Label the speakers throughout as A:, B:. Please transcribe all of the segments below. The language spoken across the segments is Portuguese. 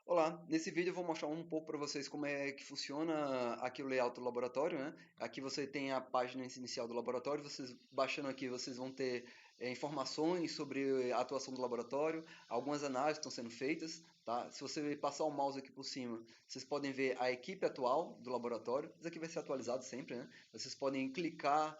A: Olá, nesse vídeo eu vou mostrar um pouco para vocês como é que funciona aqui o layout do laboratório, né? Aqui você tem a página inicial do laboratório, vocês baixando aqui vocês vão ter informações sobre a atuação do laboratório, algumas análises estão sendo feitas, tá? Se você passar o mouse aqui por cima, vocês podem ver a equipe atual do laboratório, isso aqui vai ser atualizado sempre, né? Vocês podem clicar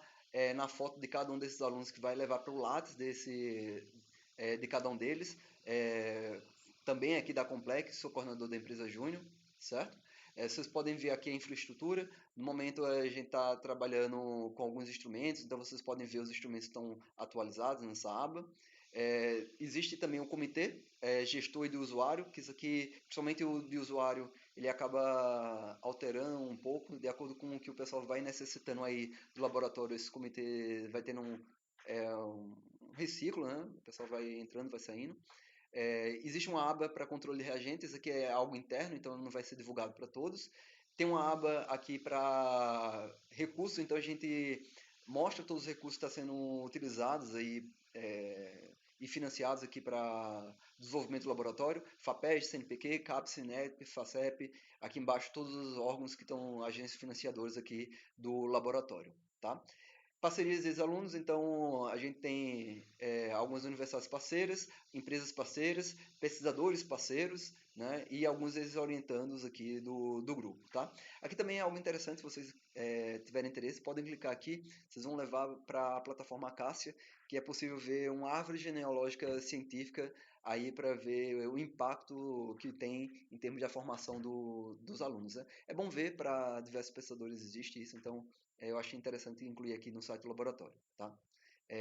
A: na foto de cada um desses alunos que vai levar para o Lattes de cada um deles. É, Também aqui da Complex, sou coordenador da empresa Júnior, certo? Vocês podem ver aqui a infraestrutura. No momento a gente está trabalhando com alguns instrumentos, então vocês podem ver os instrumentos que estão atualizados nessa aba. Existe também o comitê gestor e de usuário, que isso aqui, principalmente o de usuário, ele acaba alterando um pouco, de acordo com o que o pessoal vai necessitando aí do laboratório. Esse comitê vai tendo um reciclo, né? O pessoal vai entrando, vai saindo. Existe uma aba para controle de reagentes, isso aqui é algo interno, então não vai ser divulgado para todos. Tem uma aba aqui para recursos, então a gente mostra todos os recursos que estão sendo utilizados aí, e financiados aqui para desenvolvimento do laboratório, FAPESP, CNPq, CAPES, SINEP, FACEP, aqui embaixo todos os órgãos que estão agências financiadoras aqui do laboratório, tá? Parcerias dos alunos, então a gente tem algumas universidades parceiras, empresas parceiras, pesquisadores parceiros, né, e alguns deles orientandos aqui do grupo, tá? Aqui também é algo interessante, se vocês tiverem interesse, podem clicar aqui, vocês vão levar para a plataforma Acácia, que é possível ver uma árvore genealógica científica aí para ver o impacto que tem em termos da formação dos alunos, né? É bom ver, para diversos pesquisadores existe isso, então eu achei interessante incluir aqui no site do laboratório, tá?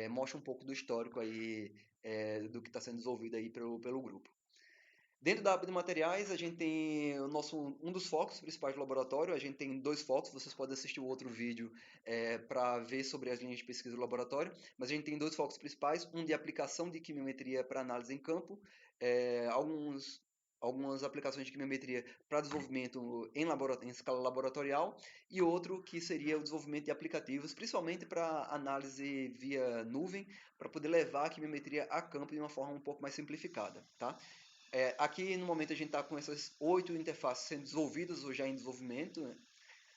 A: Mostra um pouco do histórico aí, do que está sendo desenvolvido aí pelo grupo. Dentro da aba de materiais, a gente tem um dos focos principais do laboratório. A gente tem dois focos, vocês podem assistir o outro vídeo para ver sobre as linhas de pesquisa do laboratório. Mas a gente tem dois focos principais, um de aplicação de quimiometria para análise em campo, algumas aplicações de quimiometria para desenvolvimento em escala laboratorial, e outro que seria o desenvolvimento de aplicativos, principalmente para análise via nuvem, para poder levar a quimiometria a campo de uma forma um pouco mais simplificada, tá? Aqui no momento a gente está com essas 8 interfaces sendo desenvolvidas ou já em desenvolvimento,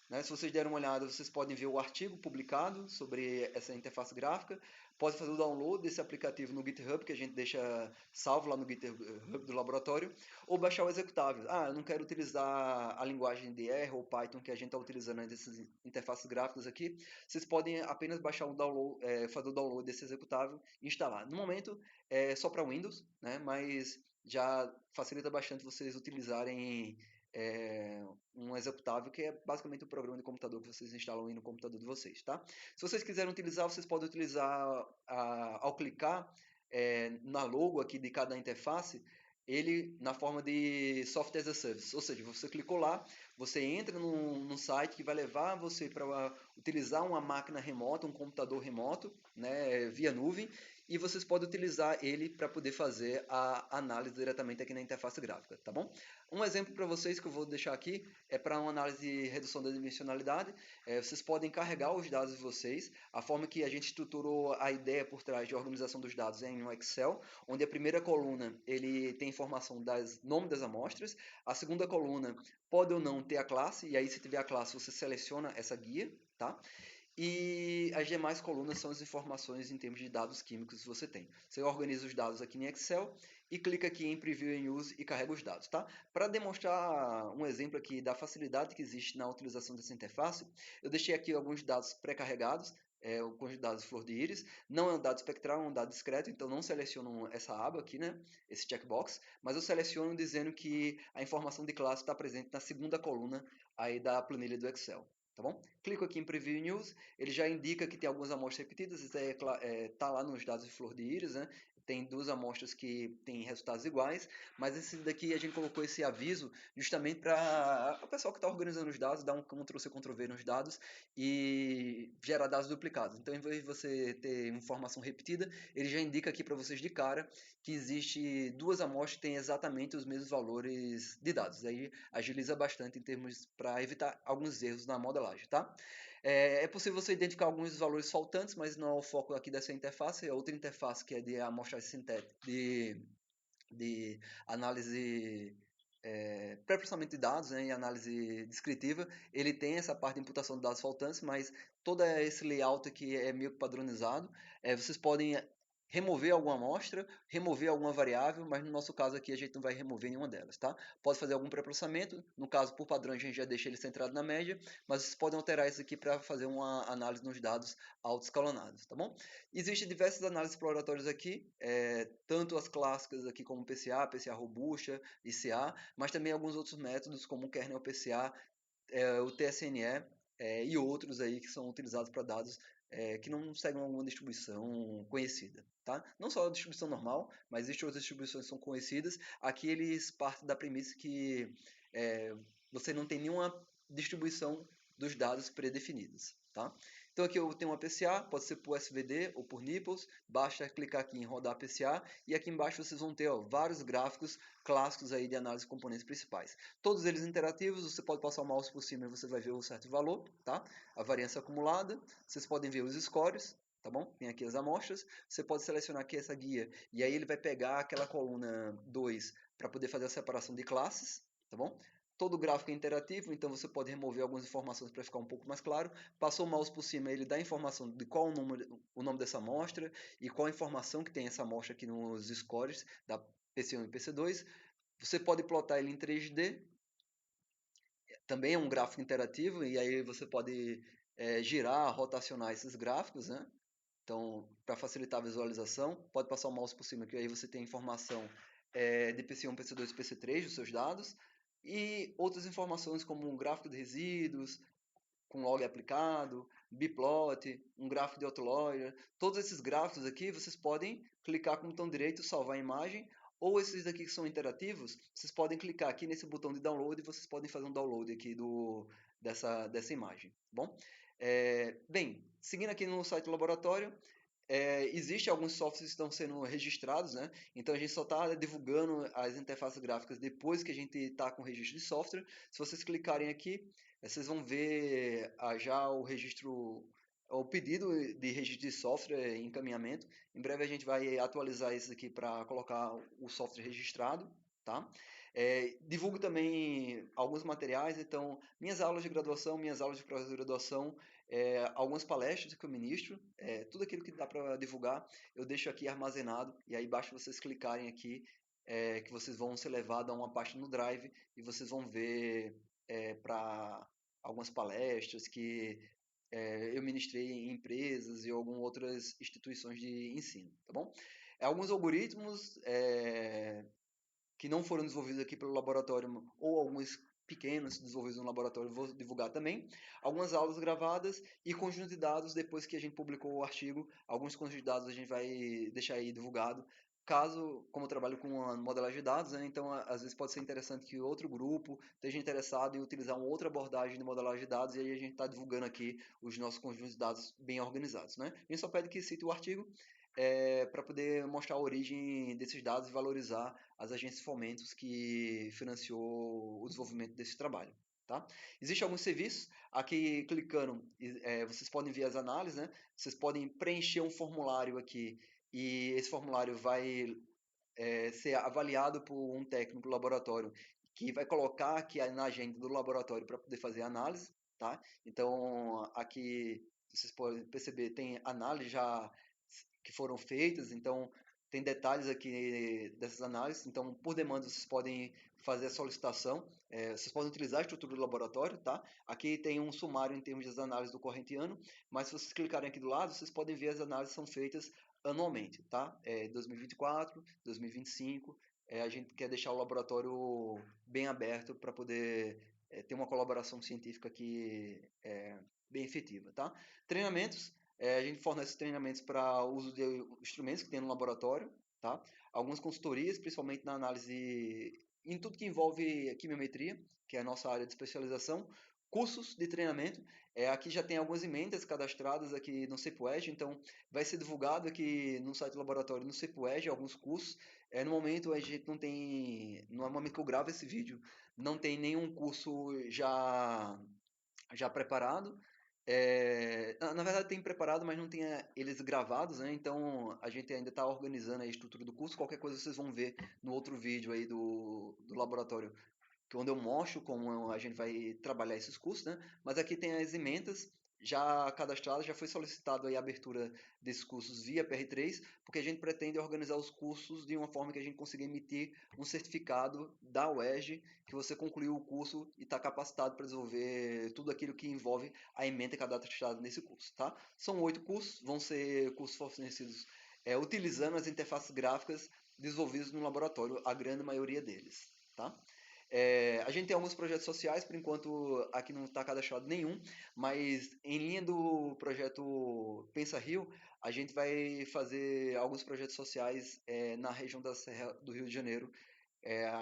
A: né? Se vocês derem uma olhada, vocês podem ver o artigo publicado sobre essa interface gráfica. Pode fazer o download desse aplicativo no GitHub, que a gente deixa salvo lá no GitHub do laboratório, ou baixar o executável. Ah, eu não quero utilizar a linguagem de R ou Python que a gente está utilizando nessas interfaces gráficas aqui. Vocês podem apenas baixar o download, fazer o download desse executável e instalar. No momento é só para Windows, né? Mas já facilita bastante vocês utilizarem é, um executável que é basicamente o programa de computador que vocês instalam aí no computador de vocês, tá? Se vocês quiserem utilizar, vocês podem utilizar ao clicar na logo aqui de cada interface, ele na forma de software as a service, ou seja, você clicou lá, você entra num site que vai levar você para utilizar uma máquina remota, um computador remoto, né, via nuvem, e vocês podem utilizar ele para poder fazer a análise diretamente aqui na interface gráfica, tá bom? Um exemplo para vocês que eu vou deixar aqui é para uma análise de redução da dimensionalidade. Vocês podem carregar os dados de vocês. A forma que a gente estruturou a ideia por trás de organização dos dados é em um Excel, onde a primeira coluna ele tem informação das nome das amostras, a segunda coluna pode ou não ter a classe, e aí se tiver a classe você seleciona essa guia, tá? E as demais colunas são as informações em termos de dados químicos que você tem. Você organiza os dados aqui em Excel e clica aqui em Preview and Use e carrega os dados, tá? Para demonstrar um exemplo aqui da facilidade que existe na utilização dessa interface, eu deixei aqui alguns dados pré-carregados, com os dados flor de íris. Não é um dado espectral, é um dado discreto, então não seleciono essa aba aqui, né? Esse checkbox, mas eu seleciono dizendo que a informação de classe está presente na segunda coluna aí da planilha do Excel. Tá bom? Clico aqui em Preview News, ele já indica que tem algumas amostras repetidas, isso tá lá nos dados de flor de íris, né? Tem duas amostras que têm resultados iguais, mas esse daqui a gente colocou esse aviso justamente para o pessoal que está organizando os dados dar um Ctrl+C, Ctrl+V nos dados e gerar dados duplicados. Então, em vez de você ter informação repetida, ele já indica aqui para vocês de cara que existe duas amostras que têm exatamente os mesmos valores de dados. Aí agiliza bastante em termos para evitar alguns erros na modelagem, tá? É possível você identificar alguns valores faltantes, mas não é o foco aqui dessa interface. É outra interface que é de amostragem sintética, de análise pré-processamento de dados, né, e análise descritiva, ele tem essa parte de imputação de dados faltantes, mas todo esse layout aqui é meio que padronizado. Vocês podem remover alguma amostra, remover alguma variável, mas no nosso caso aqui a gente não vai remover nenhuma delas, tá? Pode fazer algum pré-processamento, no caso por padrão a gente já deixa ele centrado na média, mas vocês podem alterar isso aqui para fazer uma análise nos dados auto-escalonados, tá bom? Existem diversas análises exploratórias aqui, tanto as clássicas aqui como PCA, PCA robusta, ICA, mas também alguns outros métodos como o kernel PCA, o TSNE e outros aí que são utilizados para dados que não seguem alguma distribuição conhecida, tá? Não só a distribuição normal, mas existem outras distribuições que são conhecidas. Aqui eles partem da premissa que você não tem nenhuma distribuição dos dados predefinidos, tá? Então aqui eu tenho uma PCA, pode ser por SVD ou por nipples, basta clicar aqui em rodar PCA e aqui embaixo vocês vão ter vários gráficos clássicos aí de análise de componentes principais. Todos eles interativos, você pode passar o mouse por cima e você vai ver um certo valor, tá? A variância acumulada, vocês podem ver os scores, tá bom? Tem aqui as amostras, você pode selecionar aqui essa guia e aí ele vai pegar aquela coluna 2 para poder fazer a separação de classes, tá bom? Todo gráfico é interativo, então você pode remover algumas informações para ficar um pouco mais claro. Passou o mouse por cima, ele dá a informação de qual o nome dessa amostra e qual a informação que tem essa amostra aqui nos scores da PC1 e PC2. Você pode plotar ele em 3D, também é um gráfico interativo, e aí você pode girar, rotacionar esses gráficos, né? Então, para facilitar a visualização, pode passar o mouse por cima, que aí você tem a informação de PC1, PC2 e PC3 dos seus dados, e outras informações como um gráfico de resíduos, com log aplicado, biplot, um gráfico de autoloader. Todos esses gráficos aqui, vocês podem clicar com o botão direito, salvar a imagem, ou esses daqui que são interativos, vocês podem clicar aqui nesse botão de download e vocês podem fazer um download aqui dessa imagem, tá bom? Bem, seguindo aqui no site do laboratório, existem alguns softwares que estão sendo registrados, né? Então a gente só está divulgando as interfaces gráficas depois que a gente está com o registro de software. Se vocês clicarem aqui, vocês vão ver já o registro, o pedido de registro de software em encaminhamento. Em breve a gente vai atualizar isso aqui para colocar o software registrado, tá? Divulgo também alguns materiais, então minhas aulas de graduação, minhas aulas de pós-graduação, algumas palestras que eu ministro, tudo aquilo que dá para divulgar, eu deixo aqui armazenado, e aí basta vocês clicarem aqui, que vocês vão ser levados a uma pasta no Drive, e vocês vão ver para algumas palestras que eu ministrei em empresas e algumas outras instituições de ensino, tá bom? Alguns algoritmos que não foram desenvolvidos aqui pelo laboratório, ou alguns pequenos desenvolvidos no laboratório, vou divulgar também. Algumas aulas gravadas e conjunto de dados, depois que a gente publicou o artigo, alguns conjuntos de dados a gente vai deixar aí divulgado. Caso, como eu trabalho com uma modelagem de dados, né, então às vezes pode ser interessante que outro grupo esteja interessado em utilizar uma outra abordagem de modelagem de dados, e aí a gente está divulgando aqui os nossos conjuntos de dados bem organizados, né? A gente só pede que cite o artigo para poder mostrar a origem desses dados e valorizar as agências de fomentos que financiou o desenvolvimento desse trabalho. Tá? Existem alguns serviços, aqui clicando, vocês podem ver as análises, né? Vocês podem preencher um formulário aqui e esse formulário vai ser avaliado por um técnico do laboratório que vai colocar aqui na agenda do laboratório para poder fazer a análise. Tá? Então, aqui vocês podem perceber, tem análise já que foram feitas, então tem detalhes aqui dessas análises, então por demanda vocês podem fazer a solicitação, vocês podem utilizar a estrutura do laboratório, tá? Aqui tem um sumário em termos das análises do corrente ano, mas se vocês clicarem aqui do lado, vocês podem ver as análises são feitas anualmente, tá? 2024, 2025, a gente quer deixar o laboratório bem aberto para poder ter uma colaboração científica aqui bem efetiva, tá? Treinamentos, a gente fornece treinamentos para uso de instrumentos que tem no laboratório, tá? Algumas consultorias, principalmente na análise, em tudo que envolve quimiometria, que é a nossa área de especialização. Cursos de treinamento, aqui já tem algumas emendas cadastradas aqui no CEPUEG, então vai ser divulgado aqui no site do laboratório, no CEPUEG, alguns cursos. No momento a gente não tem, no momento que eu gravo esse vídeo, não tem nenhum curso já preparado. Na verdade tem preparado, mas não tem eles gravados, né? Então a gente ainda está organizando a estrutura do curso. Qualquer coisa vocês vão ver no outro vídeo aí do laboratório onde eu mostro como a gente vai trabalhar esses cursos, né? Mas aqui tem as emendas já cadastradas, já foi solicitado aí a abertura desses cursos via PR3, porque a gente pretende organizar os cursos de uma forma que a gente consiga emitir um certificado da UERJ que você concluiu o curso e está capacitado para desenvolver tudo aquilo que envolve a ementa cadastrada nesse curso, tá? São 8 cursos, vão ser cursos fornecidos utilizando as interfaces gráficas desenvolvidos no laboratório, a grande maioria deles, tá? A gente tem alguns projetos sociais, por enquanto aqui não está cadastrado nenhum, mas em linha do projeto Pensa Rio, a gente vai fazer alguns projetos sociais na região da Serra do Rio de Janeiro.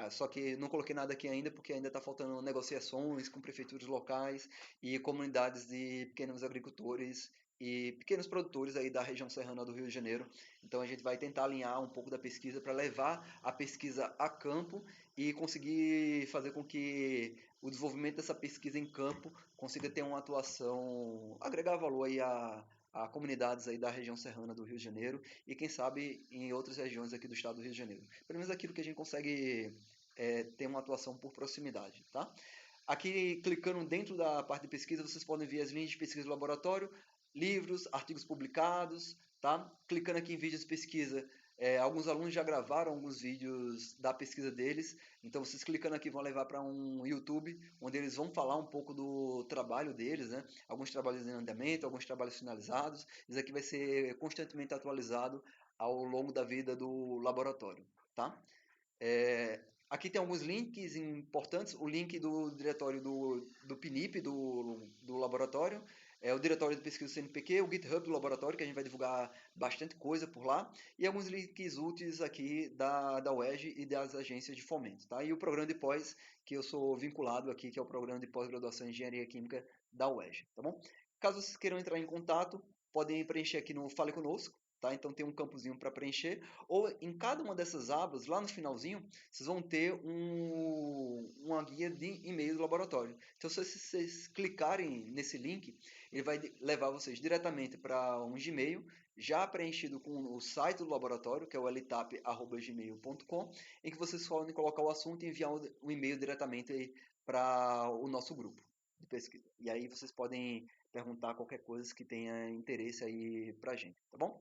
A: Só que não coloquei nada aqui ainda, porque ainda está faltando negociações com prefeituras locais e comunidades de pequenos agricultores e pequenos produtores aí da região serrana do Rio de Janeiro. Então a gente vai tentar alinhar um pouco da pesquisa para levar a pesquisa a campo e conseguir fazer com que o desenvolvimento dessa pesquisa em campo consiga ter uma atuação, agregar valor aí a comunidades aí da região serrana do Rio de Janeiro e quem sabe em outras regiões aqui do estado do Rio de Janeiro. Pelo menos aquilo que a gente consegue ter uma atuação por proximidade, tá? Aqui, clicando dentro da parte de pesquisa, vocês podem ver as linhas de pesquisa do laboratório, livros, artigos publicados, tá? Clicando aqui em vídeos de pesquisa, alguns alunos já gravaram alguns vídeos da pesquisa deles, então vocês clicando aqui vão levar para um YouTube, onde eles vão falar um pouco do trabalho deles, né? Alguns trabalhos em andamento, alguns trabalhos finalizados, isso aqui vai ser constantemente atualizado ao longo da vida do laboratório, tá? Aqui tem alguns links importantes, o link do diretório do PNIP, do laboratório, o diretório de pesquisa do CNPq, o GitHub do laboratório, que a gente vai divulgar bastante coisa por lá, e alguns links úteis aqui da UERJ e das agências de fomento, tá? E o programa de pós, que eu sou vinculado aqui, que é o programa de pós-graduação em Engenharia Química da UERJ, tá bom? Caso vocês queiram entrar em contato, podem preencher aqui no Fale Conosco, tá? Então tem um campozinho para preencher, ou em cada uma dessas abas, lá no finalzinho, vocês vão ter uma guia de e-mail do laboratório. Então, se vocês clicarem nesse link, ele vai levar vocês diretamente para um Gmail, já preenchido com o site do laboratório, que é o ltap@gmail.com, em que vocês podem colocar o assunto e enviar um e-mail diretamente para o nosso grupo de pesquisa. E aí vocês podem perguntar qualquer coisa que tenha interesse aí para a gente, tá bom?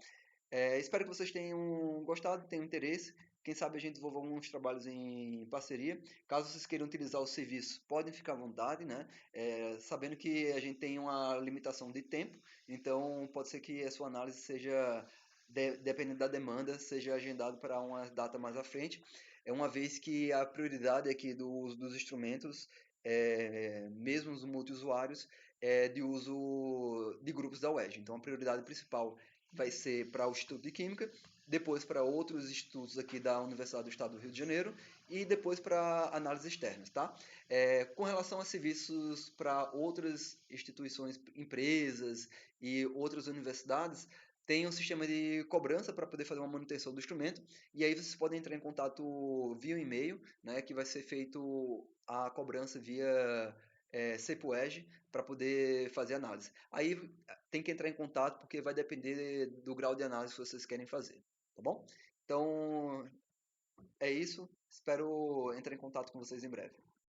A: Espero que vocês tenham gostado, tenham interesse. Quem sabe a gente desenvolva alguns trabalhos em parceria. Caso vocês queiram utilizar o serviço, podem ficar à vontade, né? Sabendo que a gente tem uma limitação de tempo, então pode ser que a sua análise seja, dependendo da demanda, seja agendado para uma data mais à frente. Uma vez que a prioridade aqui dos instrumentos, mesmo os multiusuários, é de uso de grupos da UERJ. Então a prioridade principal vai ser para o Instituto de Química, depois para outros institutos aqui da Universidade do Estado do Rio de Janeiro e depois para análises externas, tá? Com relação a serviços para outras instituições, empresas e outras universidades, tem um sistema de cobrança para poder fazer uma manutenção do instrumento e aí vocês podem entrar em contato via e-mail, né, que vai ser feito a cobrança via CEPUERJ para poder fazer análise. Aí tem que entrar em contato porque vai depender do grau de análise que vocês querem fazer, tá bom? Então, é isso. Espero entrar em contato com vocês em breve.